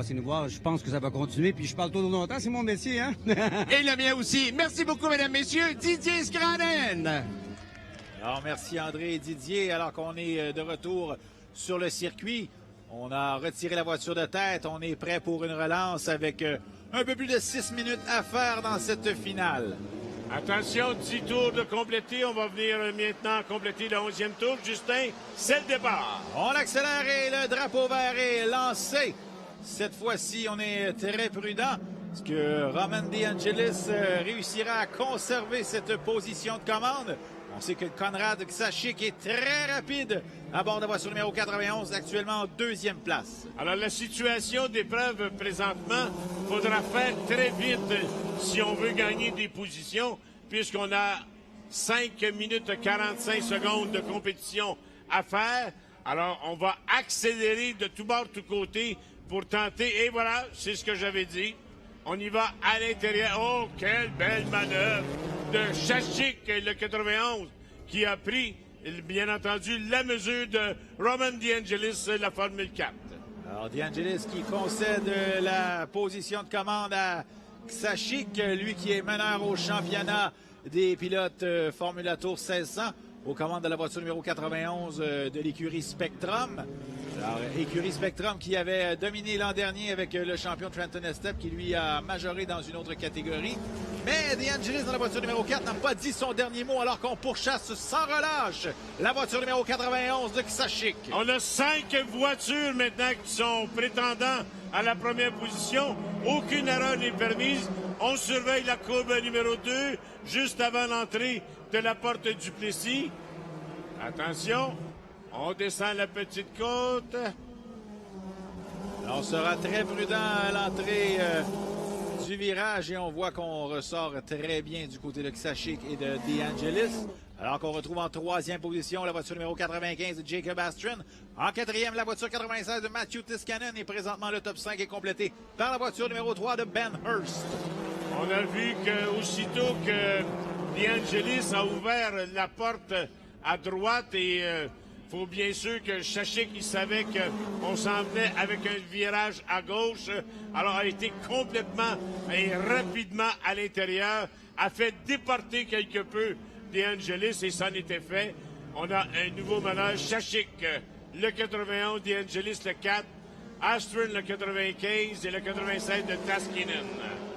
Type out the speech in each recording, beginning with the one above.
passer nous voir. Je pense que ça va continuer, puis je parle tout longtemps, c'est mon métier, hein? Et le mien aussi. Merci beaucoup, mesdames, messieurs. Didier Sgranen. Alors, merci André et Didier. Alors qu'on est de retour sur le circuit, on a retiré la voiture de tête. On est prêt pour une relance avec un peu plus de 6 minutes à faire dans cette finale. Attention, 10 tours de compléter. On va venir maintenant compléter le 11e tour. Justin, c'est le départ. On accélère et le drapeau vert est lancé. Cette fois-ci, on est très prudent. Est-ce que Roman DeAngelis réussira à conserver cette position de commande? On sait que Konrad Zajic est très rapide à bord de la voiture numéro 91, actuellement en 2e place. Alors, la situation d'épreuve présentement, faudra faire très vite si on veut gagner des positions, puisqu'on a 5 minutes 45 secondes de compétition à faire. Alors, on va accélérer de tout bord, tout côté pour tenter. Et voilà, c'est ce que j'avais dit. On y va à l'intérieur. Oh, quelle belle manœuvre de Zajic, le 91, qui a pris, bien entendu, la mesure de Roman DeAngelis, la Formule 4. Alors, DeAngelis qui concède la position de commande à Zajic, lui qui est meneur au championnat des pilotes Formula Tour 1600, aux commandes de la voiture numéro 91 de l'écurie Spectrum. Alors, écurie Spectrum qui avait dominé l'an dernier avec le champion Trenton Estep qui lui a majoré dans une autre catégorie. Mais DeAngelis dans la voiture numéro 4 n'a pas dit son dernier mot alors qu'on pourchasse sans relâche la voiture numéro 91 de Zajic. On a 5 voitures maintenant qui sont prétendants à la première position. Aucune erreur n'est permise. On surveille la courbe numéro 2 juste avant l'entrée de la porte du Plessis. Attention, on descend la petite côte. Alors, on sera très prudent à l'entrée du virage et on voit qu'on ressort très bien du côté de Zajic et de DeAngelis. Alors qu'on retrouve en 3e position la voiture numéro 95 de Jacob Astron. En 4e, la voiture 96 de Matthew Tiskanen. Et présentement, le top 5 est complété par la voiture numéro 3 de Ben Hurst. On a vu qu'aussitôt que DeAngelis a ouvert la porte à droite et faut bien sûr que Zajic, il savait qu'on s'en venait avec un virage à gauche. Alors, a été complètement et rapidement à l'intérieur, a fait déporter quelque peu DeAngelis et ça en était fait. On a un nouveau meneur, Zajic, le 91, DeAngelis, le 4, Astron, le 95 et le 96 de Tiskanen.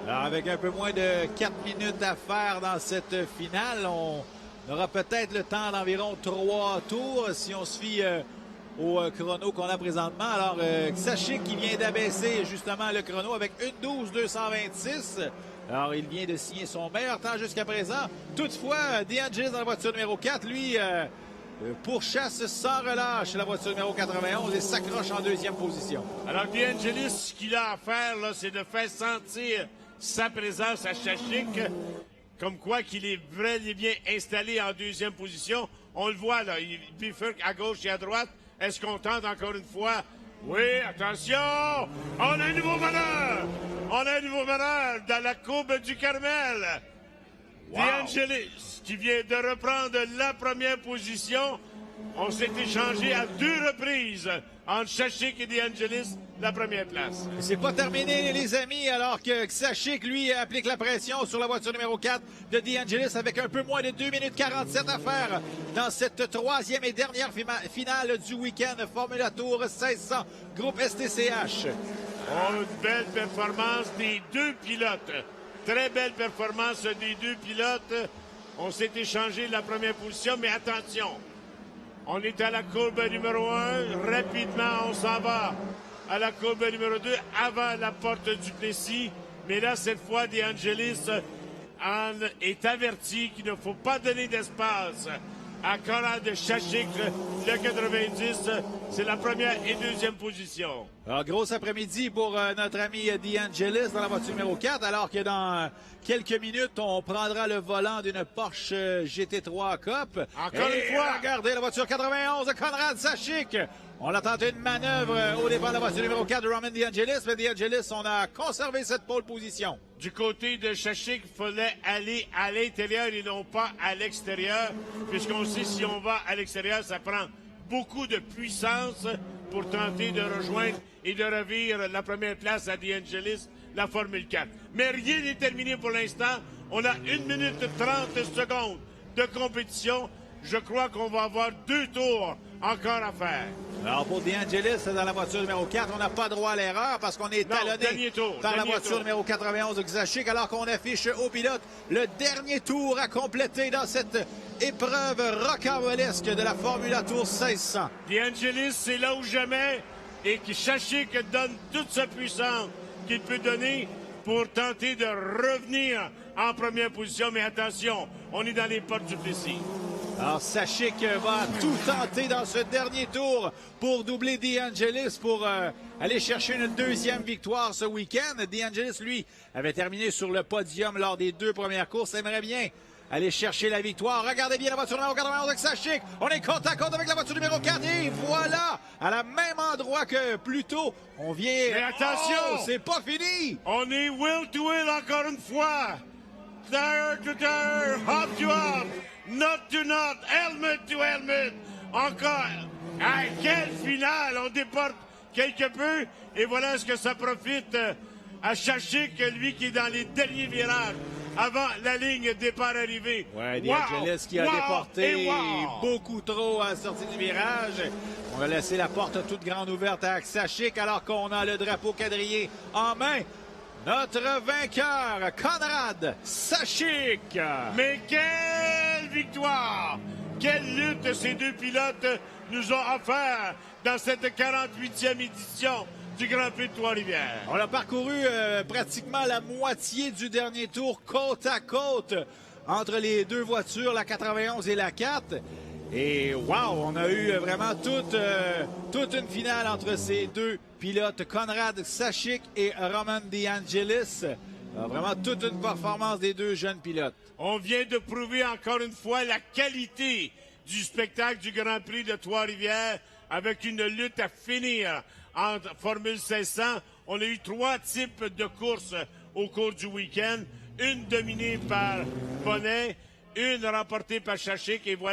Alors, avec un peu moins de 4 minutes à faire dans cette finale, on aura peut-être le temps d'environ 3 tours si on se fie au chrono qu'on a présentement. Alors, Zajic qui vient d'abaisser justement le chrono avec 1:12.226. Alors, il vient de signer son meilleur temps jusqu'à présent. Toutefois, DeAngelis dans la voiture numéro 4, lui, pourchasse sans relâche la voiture numéro 91 et s'accroche en 2e position. Alors, DeAngelis, ce qu'il a à faire, là, c'est de faire sentir sa présence à Zajic, comme quoi qu'il est vraiment bien installé en 2e position. On le voit, là, il bifurque à gauche et à droite. Est-ce qu'on tente encore une fois? Oui, attention! On a un nouveau meneur! On a un nouveau meneur dans la courbe du Carmel. Wow. DeAngelis, qui vient de reprendre la première position. On s'est échangé à 2 reprises entre Zajic et DeAngelis, la première place. C'est pas terminé, les amis, alors que Zajic, lui, applique la pression sur la voiture numéro 4 de DeAngelis avec un peu moins de 2 minutes 47 à faire dans cette 3e et dernière finale du week-end Formula Tour 1600, groupe STCH. Oh, une belle performance des 2 pilotes. Très belle performance des 2 pilotes. On s'est échangé la première position, mais attention, on est à la courbe numéro 1. Rapidement, on s'en va à la courbe numéro 2 avant la porte du Plessis. Mais là, cette fois, DeAngelis est averti qu'il ne faut pas donner d'espace à Konrad Zajic, le 90. C'est la première et 2e position. Alors, gros après-midi pour notre ami DeAngelis dans la voiture numéro 4, alors que dans quelques minutes, on prendra le volant d'une Porsche GT3 Cup. Encore une fois! Regardez la voiture 91 de Konrad Zajic. On a tenté une manœuvre au départ de la voiture numéro 4 de Roman DeAngelis, mais DeAngelis, on a conservé cette pole position. Du côté de Zajic, il fallait aller à l'intérieur et non pas à l'extérieur, puisqu'on sait si on va à l'extérieur, ça prend beaucoup de puissance pour tenter de rejoindre et de revire la première place à DeAngelis, la Formule 4. Mais rien n'est terminé pour l'instant. On a 1 minute 30 secondes de compétition. Je crois qu'on va avoir 2 tours encore à faire. Alors pour DeAngelis, dans la voiture numéro 4, on n'a pas droit à l'erreur parce qu'on est talonné par la voiture numéro 91 de Xashik, alors qu'on affiche au pilote le dernier tour à compléter dans cette épreuve rocambolesque de la Formula Tour 1600. DeAngelis, c'est là ou jamais, et que Xashik donne toute sa puissance qu'il peut donner pour tenter de revenir en première position. Mais attention, on est dans les portes du Plessis. Alors, Xashik va tout tenter dans ce dernier tour pour doubler DeAngelis, pour aller chercher une 2e victoire ce week-end. DeAngelis, lui, avait terminé sur le podium lors des 2 premières courses. Aimerait bien aller chercher la victoire. Regardez bien la voiture numéro 91 de Xashik. On est côte à côte avec la voiture numéro 4. Et voilà, à la même endroit que plus tôt. On vient... Mais attention! Oh, c'est pas fini! On est wheel to wheel encore une fois. Tire to tire, hop to hop, knot to knot, helmet to helmet. Encore. Ah, quelle finale! On déporte quelque peu. Et voilà ce que ça profite à Xashik, lui qui est dans les derniers virages avant la ligne départ-arrivée. Ouais, DeAngelis qui a déporté beaucoup trop à la sortie du virage. On va laisser la porte toute grande ouverte à Xashik alors qu'on a le drapeau quadrillé en main. Notre vainqueur, Konrad Xashik. Mais quelle victoire! Quelle lutte ces 2 pilotes nous ont offert dans cette 48e édition du Grand Prix de Trois-Rivières. On a parcouru pratiquement la moitié du dernier tour côte à côte entre les 2 voitures, la 91 et la 4. Et wow, on a eu vraiment toute une finale entre ces 2 pilotes, Konrad Xashik et Roman DeAngelis. Vraiment toute une performance des 2 jeunes pilotes. On vient de prouver encore une fois la qualité du spectacle du Grand Prix de Trois-Rivières avec une lutte à finir entre Formule 1600. On a eu 3 types de courses au cours du week-end. Une dominée par Bonnet, une remportée par Xashik et voilà.